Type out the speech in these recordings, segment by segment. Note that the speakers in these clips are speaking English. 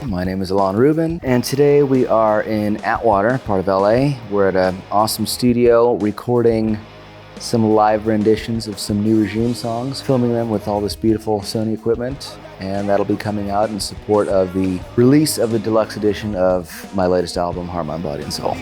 My name is Alon Rubin, and today we are in Atwater, part of LA. We're at an awesome studio recording some live renditions of some new Regime songs, filming them with all this beautiful Sony equipment, and that'll be coming out in support of the release of the deluxe edition of my latest album, Heart, Mind, Body, and Soul.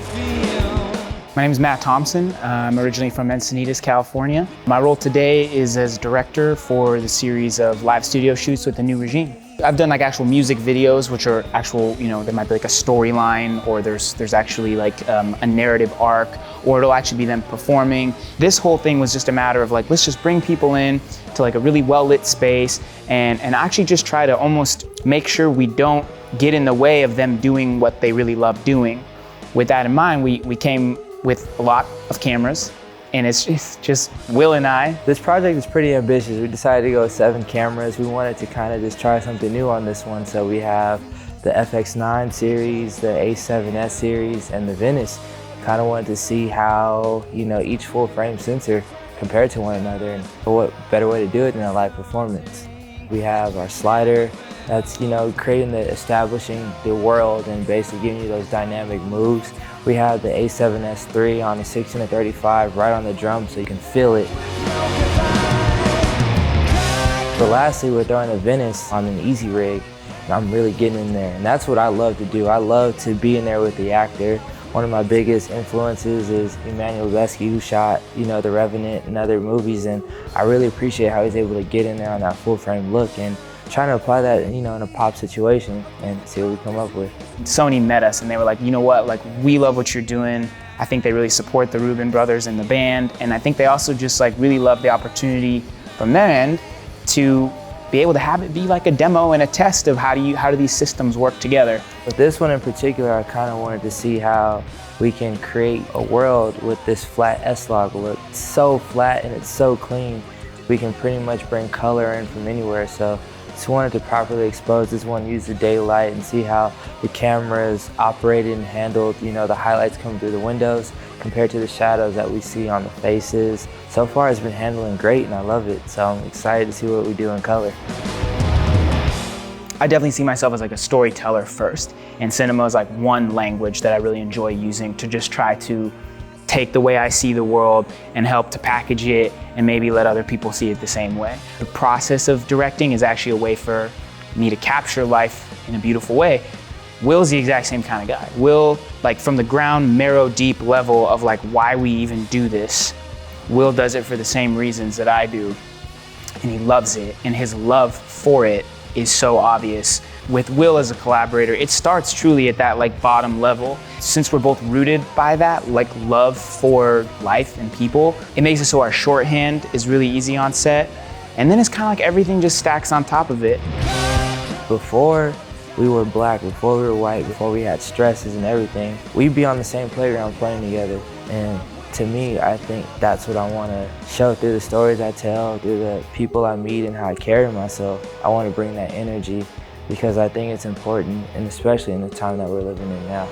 My name is Matt Thompson. I'm originally from Encinitas, California. My role today is as director for the series of live studio shoots with the new Regime. I've done like actual music videos, which are actual, there might be like a storyline, or there's actually like a narrative arc, or it'll actually be them performing. This whole thing was just a matter of like, let's just bring people in to like a really well-lit space and actually just try to almost make sure we don't get in the way of them doing what they really love doing. With that in mind, we came with a lot of cameras, and it's just Will and I. This project is pretty ambitious. We decided to go with 7 cameras. We wanted to kind of just try something new on this one. So we have the FX9 series, the A7S series, and the Venice. Kind of wanted to see how, each full frame sensor compared to one another, and what better way to do it than a live performance. We have our slider that's, establishing the world and basically giving you those dynamic moves. We have the A7S3 on the 16 to 35 right on the drum so you can feel it. But lastly, we're throwing the Venice on an easy rig, and I'm really getting in there. And that's what I love to do. I love to be in there with the actor. One of my biggest influences is Emmanuel Lubezki, who shot, The Revenant and other movies, and I really appreciate how he's able to get in there on that full frame look and trying to apply that, in a pop situation and see what we come up with. Sony met us and they were like, you know what, like we love what you're doing. I think they really support the Rubin brothers and the band, and I think they also just like really love the opportunity from their end to be able to have it be like a demo and a test of how do these systems work together. With this one in particular, I kind of wanted to see how we can create a world with this flat S-Log look. It's so flat and it's so clean. We can pretty much bring color in from anywhere. So just wanted to properly expose this one, use the daylight, and see how the camera's operated and handled, the highlights coming through the windows compared to the shadows that we see on the faces. So far it's been handling great and I love it. So I'm excited to see what we do in color. I definitely see myself as like a storyteller first, and cinema is like one language that I really enjoy using to just try to take the way I see the world and help to package it and maybe let other people see it the same way. The process of directing is actually a way for me to capture life in a beautiful way. Will's the exact same kind of guy. Will, like from the ground, marrow deep level of like why we even do this, Will does it for the same reasons that I do, and he loves it, and his love for it is so obvious. With Will as a collaborator, it starts truly at that like bottom level. Since we're both rooted by that like love for life and people, it makes it so our shorthand is really easy on set, and then it's kind of like everything just stacks on top of it. Before we were black, before we were white, before we had stresses and everything, we'd be on the same playground playing together. And to me, I think that's what I want to show through the stories I tell, through the people I meet and how I carry myself. I want to bring that energy because I think it's important, and especially in the time that we're living in now.